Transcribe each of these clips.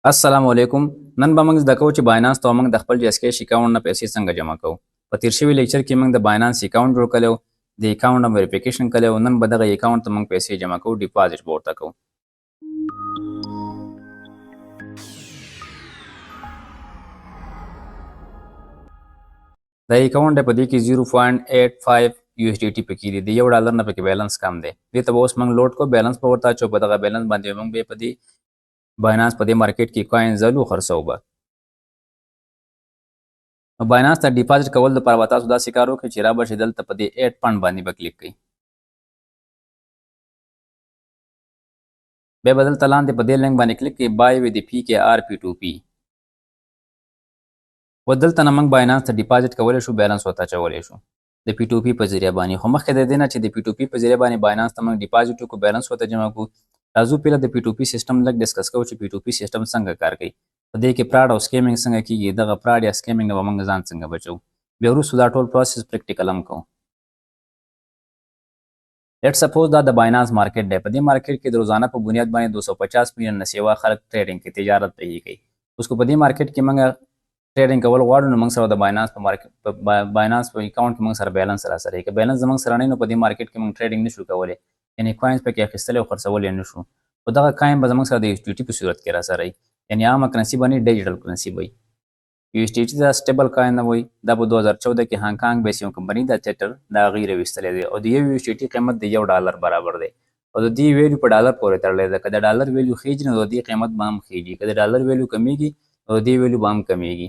السلام علیکم. نن به موږ زده کوو چې باینانس ته موږ د خپل جی اس کې اکاونټ نه پیسې څنګه جمع کوو. په تیر شوي لیکچر کې موږ د باینانس اکاونټ جوړ کړی و، د اکاونټ نه ویریفیکیشن کړی و. نن به دغه اکاونټ ته موږ پیسې جمع کوو، ډیپازیټ به ورته کوو. دا اکاونټ دی، په دې کې 0.85 USDT پکې دي. د $1 نه پکې بیلنس کم دی. دې ته به اوس موږ لوډ کوو، بیلنس به ورته اچوو. په دغه بیلنس باندې موږ بیا په دې باینانس په دې مارکیټ کې کوین ځلو خرڅوو به. باینانس ته ډیپازیټ کول دپاره به تاسو داسې کار وکړئ چې رابشئ دلته په دې ایډ فنډ باندې به کلیک کړئ. بیا به دلته لاندې په دې لینک باندې کلیک کړئ، بای وذ PKR P2P. و دلته نه موږ باینانس ته ډیپازیټ کولی شو، بیلنس ورته اچولی شو د P2P په ذریعه باندې. خو مخکې د دې نه چې د P2P په ذریعه باندې باینانس ته موږ ډیپازیټ وکړو، بیلنس ورته جمع کړو، راځو پیله د P2P سیسټم لږ ډسکس کوو چې P2P سیسټم څنګه کار کوي، په دې کې فراډ او سکیمینګ څنګه کیږي، دغه فراډ یا سکیمینګ نه به موږ ځان څنګه بچو. بیا وروسته دا ټول پروسس پریکټیکل هم کوو. لیټ سپوز دا د باینانس مارکیټ دی. په دې مارکیټ کې د روزانه په بنیاد باندې 250 میلیون نه سیوا خلک ټریډینګ کوي، تجارت پرې کوي. اوس کو په دې مارکیټ کې موږ ټریډینګ کول غواړو، نو موږ سره د باینانس په مارکیټ په باینانس په اکاونټ کې موږ سره بیلنس راسره وي. که بیلنس زموږ سره نه وي، نو په دې مارکیټ کې موږ ټریډینګ نشو کولی، یعنې کوینز پکې اخیستلی او خرڅولی نشو. خو دغه کوین به زموږ سره د USDT په صورت کې راسره وي، یعنې عامه کرنسي به نه وي، ډیجیټل کرنسي به وي. USDT دا سټیبل کوین نه وایي. دا په 2014 کې هانګ کانګ بیس یو کمپنۍ د تیټر د هغې راویستلی دی، او د یو USDT قیمت د $1 برابر دی، او د دې ویلیو په ډالر پورې تړلی دی. که د ډالر ویلیو خیږي، نو د دې قیمت به هم خیږي. که د ډالر ویلیو کمیږي، نو د دې ویلیو به هم کمیږي.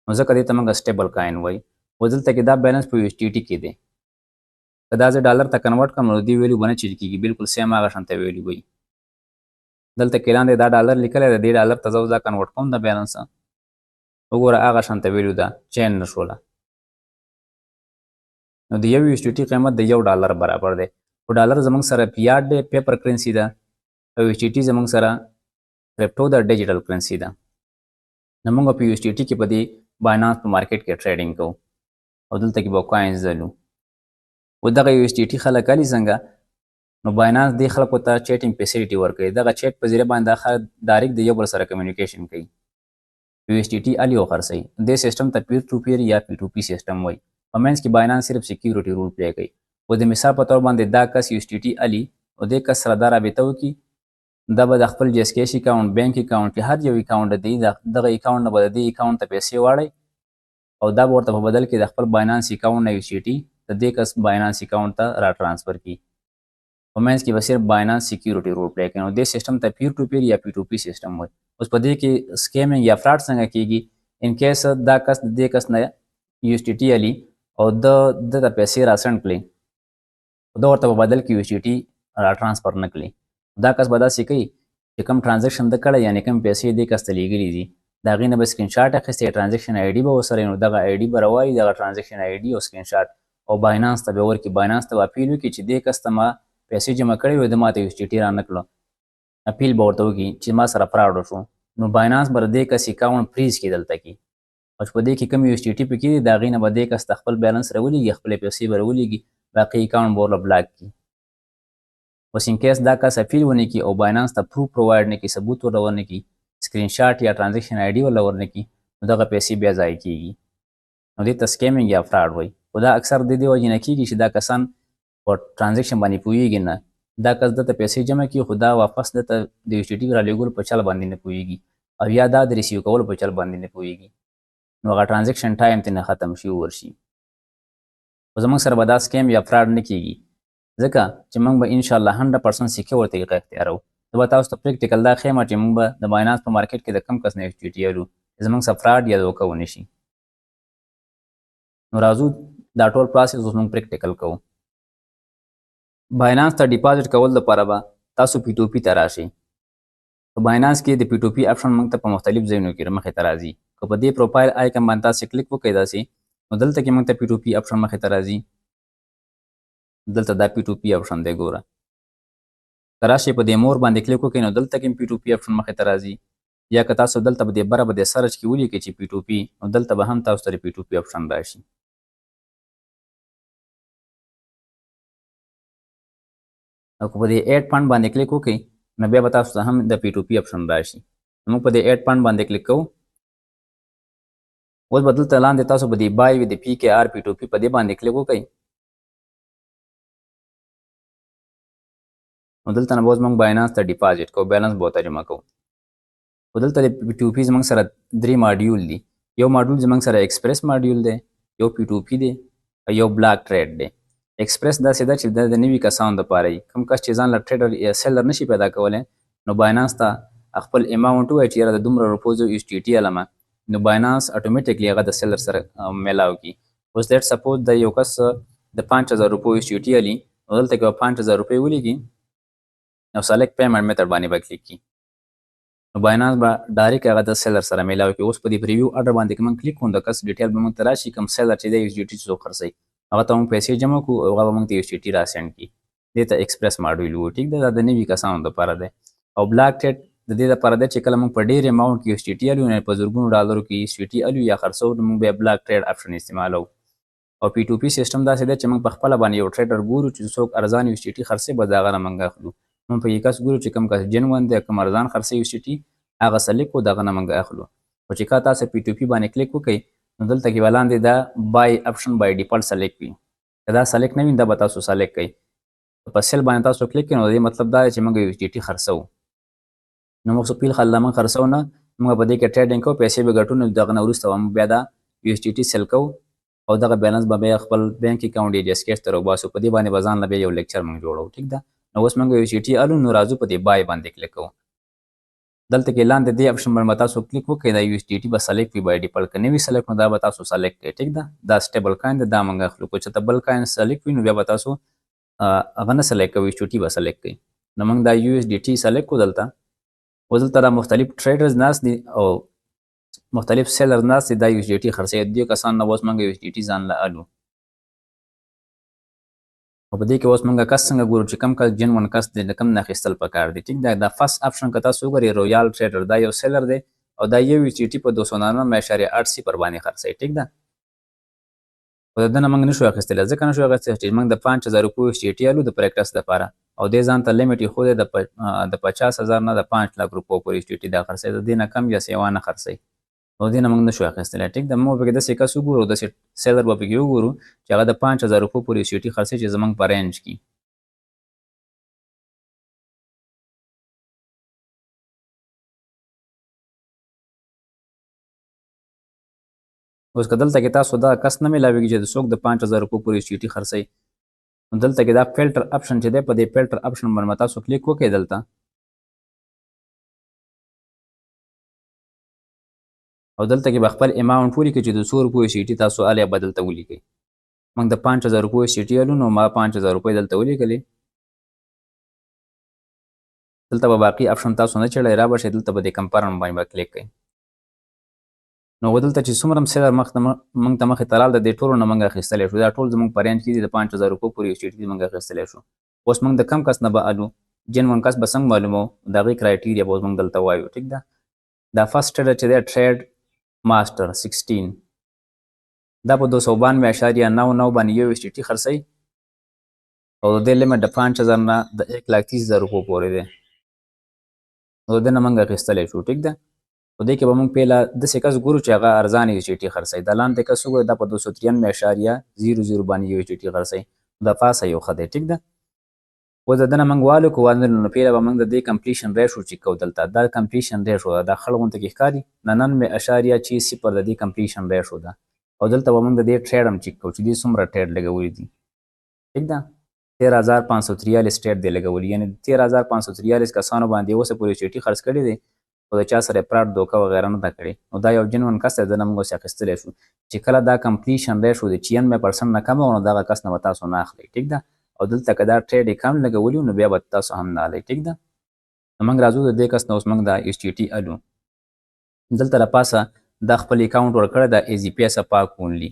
نو ځکه دې ته موږ سټیبل کوین وایي. خو دلته کې دا بیلنس په USDT کې دی. که دا زه ډالر ته کنورټ کړم، نو د دې ویلیو به نه چینج کېږي، بالکل سیم هغه شانته ویلیو وي. دلته کې لاندې دا ډالر لیکلی دی، دې ډالر ته زه اوس دا کنورټ کوم د بیلنس. وګوره هغه شانته ویلیو ده، چینج نه شوله. نو د یو USDT قیمت د $1 برابر دی. خو ډالر زموږ سره فیاټ دی، پیپر کرنسي ده، او USDT زموږ سره کرپټو ده، ډیجیټل کرنسي ده. نو موږ په USDT کې په دې باینانس په مارکیټ کې ټریډینګ کوو، او دلته کې به کوینز ځلو. و دغه USDT خلک الي څنګه؟ نو باینانس دې خلکو ته چیټینګ فیسیلیټي ورکوي. دغه چیټ په ذریعه باندې دا خلک ډایرکټ د یو بل سره کمیونیکیشن کوي، USDT الي او خرڅوي. دې سیسټم ته پیر ټو پیر یا P2P سیسټم وایي. په منځ کې باینانس صرف سیکیورټي رول پلی کوي. و د مثال په طور باندې دا کس USDT الي او دې کس سره دا رابطه وکړي، دا به د خپل جیسکیش اکاونټ، بینک اکاونټ، هر یو اکاونټ دی، دغه اکاونټ نه به د دې اکاونټ ته پیسې واړی، او دا به ورته په بدل کې د خپل باینانس اکاونټ نه USDT د دې کس باینانس اکاونټ ته را ټرانسفر کړي. په منځ کې به صرف باینانس سیکیورټي رول پلی کوي. نو دې سیسټم ته پیر ټو پیر یا P2P سیسټم وایي. اوس په دې کې سکیمینګ یا فراډ څنګه کیږي؟ ان کیس دا کس د دې کس نه USDT الي او د ته پیسې راسند کړي، دا ورته په بدل کې USDT را ټرانسفر نه کړي. دا کس به داسې کوي چې کوم ټرانزیکشن ده کړی، یعنې کوم پیسې دې کس ته لیږلي دي، د هغې نه به سکرین شاټ اخیستی، ټرانزیکشن ID به ورسره وي. نو دغه ID به راوایي، دغه ټرانزیکشن ID او سکرین شاټ، او باینانس ته به ورکړي. باینانس ته به اپیل وکړي چې دې کس ته ما پیسې جمع کړی وي، ده ما ته USDT را نه کړله. اپیل به ورته وکړي چې ما سره فراډ وشو. نو باینانس به د دې کس اکاونټ فریز کړي دلته کې، او چې په دې کې کوم USDT پکې دي، د هغې نه به دې کس ته خپل بیلنس راولېږي، خپلې پیسې به راولېږي، باقي اکاونټ به ورله بلاک کړي. اوس ان کیس دا کس اپیل ونه کړي او باینانس ته پروف پرووایډ نه کړي، ثبوت ورله ورنه کړي، سکرین شاټ یا ټرانزیکشن ID ورله ورنه کړي، نو دغه پیسې بیا ضایع کېږي. نو دې ته سکیمینګ یا فراډ وایي. خو دا اکثر د دې وجې نه کېږي چې دا کسان په ټرانزیکشن باندې پوهېږي نه. دا کس دته پیسې جمع کړي، خو دا واپس دته د USDT رالېږلو په چل باندې نه پوهېږي، او یا دا د ریسیو کولو په چل باندې نه پوهېږي. نو هغه ټرانزیکشن ټایم ترې نه ختم شي ورشي. خو زموږ سره به دا سکیم یا فراډ نه کېږي، ځکه چې موږ به انشاءالله 100% سیکیور طریقه اختیاروو. زه به تاسو ته پریکټیکل دا ښیم چې موږ به د باینانس په مارکیټ کې د کم کس نه USDT الو چې زموږ سره فراډ یا دوکه ونه شي. نو راځو دا ټول پروسس اوس موږ پریکټیکل کوو. باینانس ته ډیپازیټ کول لپاره به تاسو P2P ته راشئ. په باینانس کې د P2P اپشن موږ ته په مختلف ځایونو کې مخې ته راځي. که په دې پروفایل آیکن باندې تاسې کلیک وکړئ داسې، نو دلته کې موږ ته P2P اپشن مخې ته راځي. دلته دا P2P اپشن دی، ګوره. که راشئ په دې مور باندې کلیک وکړئ، نو دلته کې P2P اپشن مخې ته راځي. یا که تاسو دلته په دې بره به د سرچ کې ولیکئ چې P2P، نو دلته به هم تاسو ته P2P اپشن راشي. او که په دې ایډ فنډ باندې کلیک وکړئ، نو بیا به تاسو ته هم د P2P اپشن راشي. موږ په دې ایډ فند باندې کلیک کوو. اوس به دلته لاندې تاسو به دې بای وي د پی کې آر پی ټو پی په دې باندې کلیک وکړئ. نو دلته نه به اوس موږ باینانس ته ډیپازیټ کوو، بیلنس به ورته جمع کوو. خو دلته د پی ټو پی زموږ سره 3 ماډیول دي. یو ماډیول زموږ سره ایکسپریس ماډیول دی، یو پی ټو پی دی، او یو بلاک ټریډ دی. ایکسپریس داسې ده چې د نوي کسانو دپاره وي. کوم کس چې ځان له ټریډر یا سیلر نشي پیدا کولی نو باینانس ته خپل اماونټ ووایي چې یاره د دومره روپو زه یو STT علمه، نو باینانس اټومیټیکلی هغه د سیلر سره میلاو کړي. اوس لیټ سپوز د یو کس د 5000 روپو STT علي، نو دلته کې به 5000 روپۍ ولیکي او سلیکټ پیمنټ میتھډ باندې به کلیک کړي. نو باینانس به ډایرکټ هغه د سیلر سره میلاو کړي. اوس په دې پریویو اډر باندې که موږ کلیک کوو د کس ډیټیل به موږ ته راشي، کوم سیلر چې دی STT چې څوک خرڅوي هغه ته موږ پیسې جمع کړو او هغه به موږ ته STT را سینډ کړي. دې ته ایکسپریس ماډیول وایو. ټیک ده، دا د نوي کسانو دپاره دی. او بلاک ټریډ د دې لپاره دی چې کله موږ په ډېر اماونټ کې STT الو، یعنې په زرګونو ډالرو کې STT الو یا خرڅو، نو موږ بیا بلاک ټریډ اپشن استعمالوو. او پی ټو پی سیستم داسې دی چې موږ په خپله باندې یو ټریډر ګورو چې څوک ارزان STT خرڅوي بس د هغه نه موږ اخلو. موږ په یو کس ګورو چې کوم کس جنون دی، کوم ارزان خرڅوي STT هغه سلیکټ کړو، دغه نه موږ اخلو. خو چې کله تاسو پی ټو پی باندې کلیک وکړئ نو دلته کې به لاندې دا بای اپشن بای ډیفالت سلیکټ وي. که دا سلیکټ نه وي دا به تاسو سلیکټ کړئ. په سیل باندې تاسو کلیک کړئ نو د دې مطلب دا دی چې موږ STT خرڅوو. نو موږ سپیل خل موږ خرڅو نه، موږ په دې کې ټریډینګ کوو، پیسې به ګټو، نو دغه نه وروسته به موږ بیا دا STT سیل کوو او دغه بیلنس به بیا خپل بینک اکاونټ یا جسکیټ ته راوباسو. په دې باندې به ځان له بیا یو لیکچر موږ جوړوو. ټیک ده، نو اوس موږ STT الو، نو راځو په دې بای باندې کلیک کوو. دلته کې لاندې دې اپشن باندې تاسو کلیک وکړئ، دا STT به سلیکټ وي بای ډیفالت. که نه وي سلیکټ نو دا به تاسو سلیکټ کړئ. ټیک ده، دا سټیبل کاین دی، دا موږ اخلو. که چېرته بل کاین سلیکټ وي نو بیا به تاسو هغه نه سلیکټ کوئ، STT به سلیکټ کړئ. نو موږ دا USDT سلیکټ کړو دلته. اوس دلته دا مختلف ټریډرز ناست دي او مختلف سیلر ناست دي، دا STT خرڅوي. دې کسانو نه اوس موږ STT ځان له الو. او په دې کې اوس موږ کس څنګه ګورو چې کم کس جنون کس دی، د کم نه اخیستل پکار دي. ټیک ده، دا فرست اپشن که تاسو وګورئ رویال ټریډر، دا یو سیلر دی او دا یو STT په 299.8 صفر باندې خرڅوي. ټیک ده، خو د ده نه موږ نشو اخیستلی. ځکه نشو اخیستلی چې موږ د 5000 روپیو STT الو د پریکټس دپاره، او دې ځان ته لیمټ ایښودی د 50,000 نه د 5 لک روپو پورې STT دا خرڅوي، د دې نه کم یا سیوا نه خرڅوي. او دې نه موږ نشو اخیستلی. ټیک ده، موږ پکې داسې کس وګورو، داسې سیلر به پکې وګورو چې هغه د 5000 روپو پورې STT خرڅوي چې زموږ په رینج کې. اوس که دلته کې تاسو دا کس نه میلاویږي چې د څوک د 5000 روپو پورې STT خرڅوي، نو دلته کې دا فلټر اپشن چې دی، په دې فلټر اپشن باندې تاسو کلیک وکړئ دلته. او دلته کې به خپل اماونټ ولیکئ چې د 100 روپو STT تاسو الی به دلته ولیکئ. موږ د 5000 روپو STT الو، نو ما 5000 روپۍ دلته ولیکلې. دلته به باقي اپشن تاسو نه چړئ، را به شئ دلته به د کمپارم باندې به کلیک کړئ. نو دلته چې څومره سیلر موږ ته مخې ته رال د دې ټولو نه موږ اخیستلی شو. دا ټول زموږ په رینج کې دي، د 5000 روپو پورې STT موږ اخیستلی شو. اوس موږ د کم کس نه به الو، جنون کس به څنګه معلومو، د هغې کرایټیریا به اوس موږ دلته وایو. ټیک ده، دا فرست ټریډر چې دی ټریډ ماسټر 16 دا په 292.99 باندې یو STT خرڅوي او د دې لیمټ د 5000 نه د 1,30,000 روپو پورې دی. نو د دې نه موږ اخیستلی شو. ټیک ده، په دې کې به موږ پیله داسې کس ګورو چې هغه ارزان STT خرڅوي. دا لاندې کس وګورئ، دا په 293.00 باندې یو STT خرڅوي. دا پاسه یو ښه دی. ټیک ده، اوس د ده نه موږ والو که والنلو، نو پیله به موږ د دې کمپلیشن ریشو چیک کوو. دلته دا کمپلیشن ریشو ده، دا خړ غونته کې ښکاري 99.0 د دې کمپلیشن ریشو ده. او دلته به موږ د دې ټریډ هم چیک کوو چې دې څومره ټریډ لګولی دي. ټیک ده، 13,543 ټریډ دی لګولی، یعنې 13,543 کسانو باندې اوسه پورې STT خرڅ کړي دی او د چا سره فراډ دوکه وغیره نه ده کړې. نو دا یو جنون کس دی، د نه موږ اوس اخیستلی شو. چې کله دا کمپلیشن ریشو د 96% نه کمه وه نو دغه کس نه به تاسو نه اخلئ. ټیک ده، او دلته که دا ټریډ یې کم لګولی نو بیا به تاسو هم نه اخلئ. ټیک ده، نو موږ راځو د دې کس نه اوس موږ دا STT الو. دلته د پاسه دا خپل اکاونټ ورکړی، دا ایزي پیسه پاک اونلی.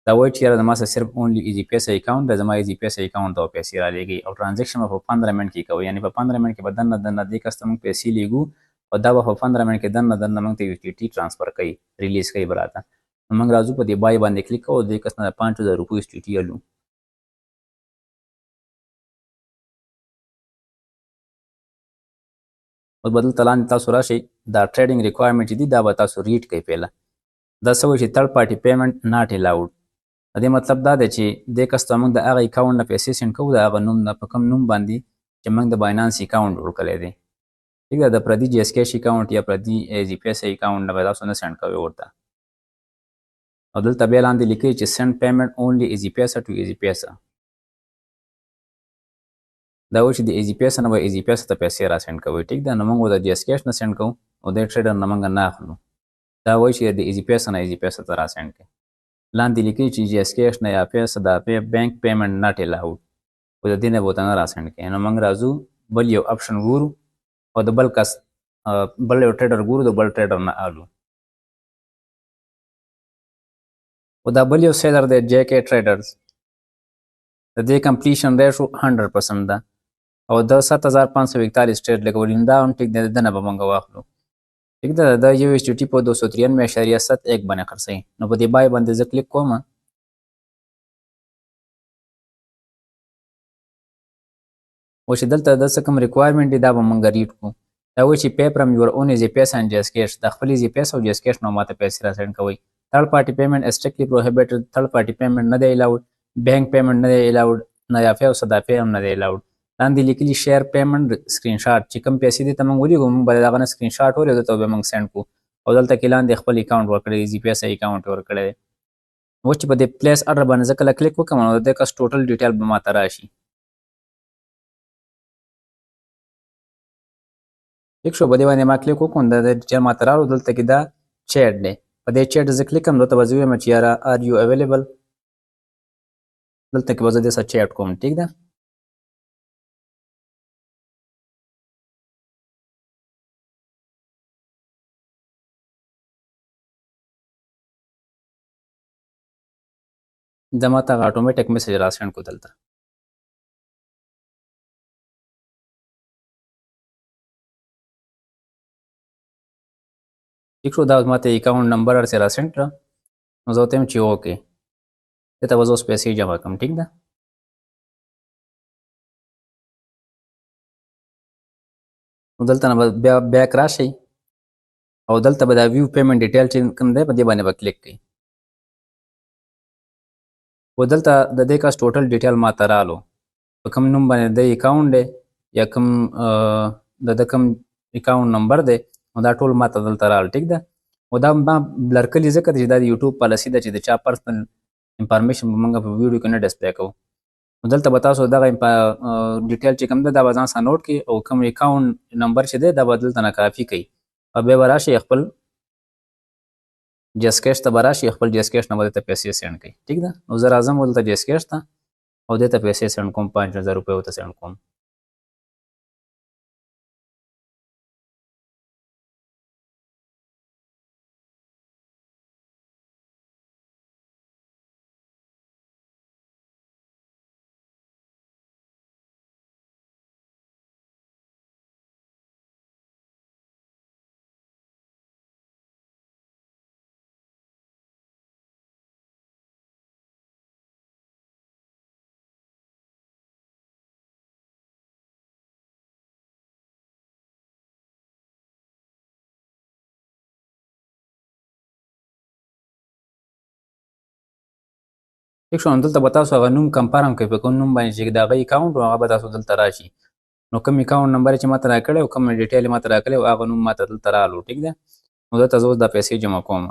دا وایي چې یاره زما سره صرف اونلی ایزي پیسه اکاونټ دی، زما ایزي پیسه اکاونټ ته به پیسې رالیږئ او ټرانزیکشن به په 15 منټ کې کوئ. یعنې په 15 منټ کې به دننه دې کس ته موږ پیسې لیږو او دا به په 15 منټ کې دننه موږ ته STT ټرانسفر کوي، ریلیز کوي به راته. نو موږ راځو په دې بای باندې کلیک کوو، دې کس نه د 5000 روپو STT الو. اوس به دلته لاندې تاسو راشئ دا ټریډینګ ریکوایرمنټ چې دي دا به تاسو ریډ کوئ پهله. دا څه وایي چې تھرډ پارټي پیمنټ ناټ الاؤډ. د دې مطلب دا دی چې دې کس ته موږ د هغه اکاونټ نه پیسې سینډ کوو د هغه نوم نه په کوم نوم باندې چې موږ د باینانس اکاونټ جوړ کړی دی. ٹھیک ده، د پردي جی اس کیش اکاونټ یا پردي جی پی ایس اکاونټ نه به تاسو نه سینډ کوئ ورته. او دلته بیا لاندې لیکي چې سینډ پیمنټ اونلی ایزي پیسه ټو ایزي پیسه. دا وایي چې د ایزي پیسه نه به ایزي پیسه ته پیسې را سینډ کوئ. ټیک ده، نو موږ د جی اس کیش نه سینډ کوو او د ټریډر نه موږ نه اخلو. دا وایي چې د ایزي پیسه نه ایزي پیسه ته را سینډ کړئ. لاندې لیکي چې جی اس کیش نه یا پیسه د بینک پیمنټ ناټ الاؤډ، او د دې نه به ورته نه را سینډ کړئ. نو موږ راځو بل یو آپشن ګورو او د بل کس بل یو ټریډر ګورو، د بل ټریډر نه الو. او دا بل یو سیلر دی جے کے ټریډرز، د دې کمپلیشن ریشو 100% ده او د 7541 ټریډ لګولي. دا هم ټیک دی، د نه به موږ واخلو. ټیک ده، دا یو ایس ټي ټي په 293.71 باندې خرڅوي. نو په دې بای باندې زه کلیک کوم. او چې دلته د څه کوم ریکوایرمنټ دی دا به موږ ریډ کړو. دا وایي چې پے فرام یور اون ایزي پیسه اینډ جیس کیش، د خپل ایزي پیسه او جیس کیش نو ماته پیسې را سینډ کوئ. تھرډ پارټي پیمنٹ اسټریکټلی پروهیبټډ، تھرډ پارټي پیمنٹ نه دی الاؤډ، بینک پیمنٹ نه دی الاؤډ، نایافه او صدافه هم نه دی الاؤډ. لاندې لیکلي شیر پیمنٹ سکرین شاټ، چې کوم پیسې دي ته موږ ولیږو موږ به د هغه نه سکرین شاټ ولېږو ته به موږ سینډ کړو. او دلته کې لاندې خپل اکاونټ ورکړی، ایزي پیسه اکاونټ ورکړی دی. اوس چې په دې پلیس اډر باندې زه کله کلیک وکړم نو د دې کس ټوټل ډیټیل به ماته راشي. ټیک شو، په دې باندې ما کلیک وکړم، د ډیټیل ماته راغلو. دلته کې دا چیټ دی، په دې چیټ زه کلیک کوم، دلته به زه ووایم چې یاره آر یو اویلیبل. دلته کې به زه دې سره چیټ کوم. ټیک ده، دا ماته هغه اټومیټک میسج را سینډ کړو دلته. ټیک شو، دا ماته اکاونټ نمبر ورسې را سینډ کړه. نو زه ورته وایم چې اوکې، دې ته به زه اوس پیسې جمع کړم. ټیک ده، نو دلته نه به بیا بیک راشئ او دلته به دا ویو پیمنټ ډیټیل چې کوم دی په دې باندې به کلیک کړئ. و دلته د دې کس ټوټل ډیټیل ماته رالو، په کوم نوم باندې د اکاونټ دی یا کوم د کوم اکاونټ نمبر دی، نو دا ټول ماته دلته رال. ټیک ده، او دا ما بلر کړي ځکه چې دا د یوټیوب پالیسي ده چې د چا پرسنل انفارمیشن به موږ په ویډیو کې نه ډسپلی کوو. نو دلته به تاسو دغه ډیټیل چې کوم ده دا به ځان سره نوټ کړئ، او کوم اکاونټ نمبر چې دی دا به دلته نه کاپي کړئ او بیا به راشئ خپل جیس کیش ته به راشئ، خپل جیس کیش نه به دې ته پیسې سینډ کړئ. ټیک ده، نو زه راځم دلته جیس کیش ته او دې ته پیسې سینډ کوم، 5000 روپۍ ورته سینډ کوم. ټیک شو، نو دلته به تاسو هغه نوم کنفرم کوئ، په کوم نوم باندې چې د هغه اکاونټ و هغه به تاسو دلته راشي. نو کوم اکاونټ نمبر چې ماته راکړی او کوم ډیټیل یې ماته راکړی او هغه نوم ماته دلته رالو. ټیک ده، نو دلته زه اوس دا پیسې جمع کوم.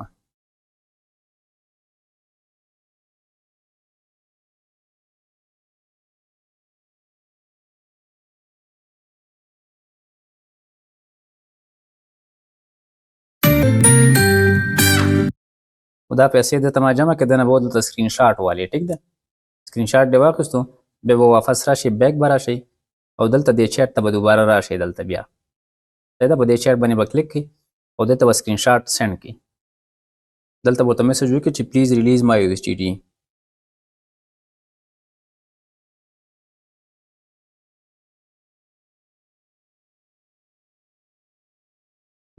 او دا پیسې دلته ما جمع کړې، دنه به دلته سکرین شاټ والي. ټیک ده، سکرین شاټ دې واخیستو، بیا به واپس راشي، بیک به راشئ او دلته دې چیټ ته به دوباره راشئ. دلته بیا دا په دې چیټ باندې به کلیک کړئ او دلته به سکرین شاټ سینډ کړئ. دلته به ورته میسج وکړئ چې پلیز ریلیز مای یو ایس ټي ټي.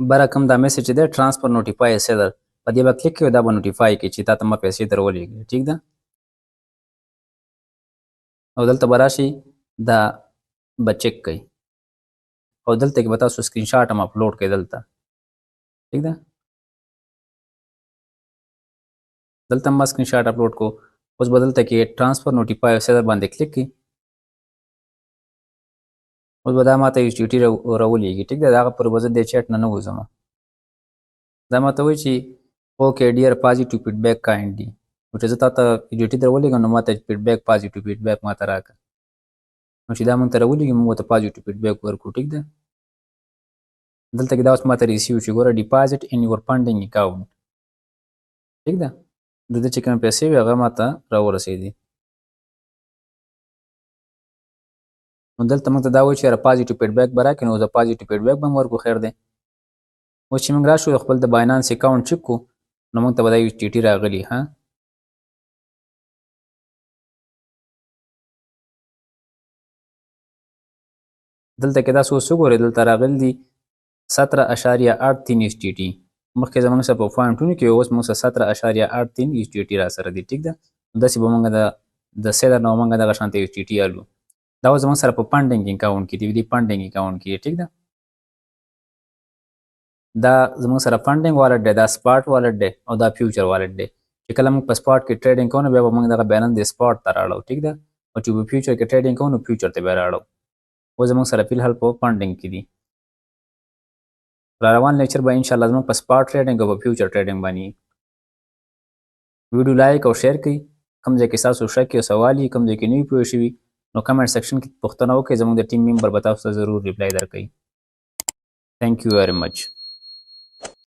بره کوم دا میسج چې دی ټرانسفر نوټیفای سیلر، په دې به کلیک کړئ، دا به نوټیفای کړي چې تا ته ما پیسې در ولېږي. ټیک ده، او دلته به راشئ دا به چک کړئ. او دلته کې به تاسو سکرین شاټ هم اپلوډ کړئ دلته ٹھیک ده دلته ما سکرین شاټ اپلوډ کو اوس به دلته کې ټرانسفر نوټیفای سیدر باندې کلیک کړئ اوس به دا ماته ایچ ټي ټي راولېږي ټیک ده د هغه پر به زه د چیټ نه وځم دا ماته وایي چې اوکې ډیر پازیټیو فیډبیک کایندلی نو چې زه تا ته ایچ ټي ټي درولېږم نو ماته فیډبیک پازیټیو فیډبیک ماته راکړه نو چې دا مونږ ته راولېږي مونږ ورته پازیټیو فیډبیک ورکړو ټیک ده دلته کې دا اوس ماته ریسیو چې ګوره ډیپازټ ان یور فنډینګ اکاونټ ټیک ده د دې چې کوم پیسې وي هغه ماته راورسېدي نو دلته موږ ته دا وایي چې یاره پازیټیو فیډبیک به راکړي نو زه پازیټیو فیډبیک به هم ورکړو خیر دی اوس چې موږ راشو خپل د باینانس اکاونټ چک کړو نو موږ ته به دا ایچ ټي ټي راغلي ها دلته کې دا څه اوس وګورئ دلته راغلي دي 17.83 ایچ ټي ټي مخکې زموږ سره په پوینټونو کې اوس موږ سره 17.83 ایچ ټي ټي را سره دي ټیک ده داسې به موږ د سیلر نه موږ دغه شانته ایچ ټي ټي الو دا اوس زموږ سره په فنډینګ اکاونټ کې دی فنډینګ اکاونټ کې ټیک ده دا زموږ سره فنډینګ والټ دی دا سپاټ والټ دی او دا فیوچر والټ دی چې کله موږ په سپاټ کې ټریډینګ کوو نو بیا به موږ دغه بیلنس د سپاټ ته راړو ټیک ده او چې په فیوچر کې ټریډینګ کوو نو فیوچر ته بیا راړو اوس زموږ سره فی الحال په فنډینګ کې دي را روان لیکچر به ان شاء الله زموږ په سپاټ ټریډینګ او په فیوچر ټریډینګ باندې ویډیو لایک او شیر کړئ کوم ځای کې تاسو شک یا سوال یې کوم ځای کې نه وي پوه شوي نو کمنټ سیکشن کې پوښتنه وکړئ زموږ د ټیم ممبر به تاسو ته ضرور ریپلای درکوي تھینک یو ویری مچ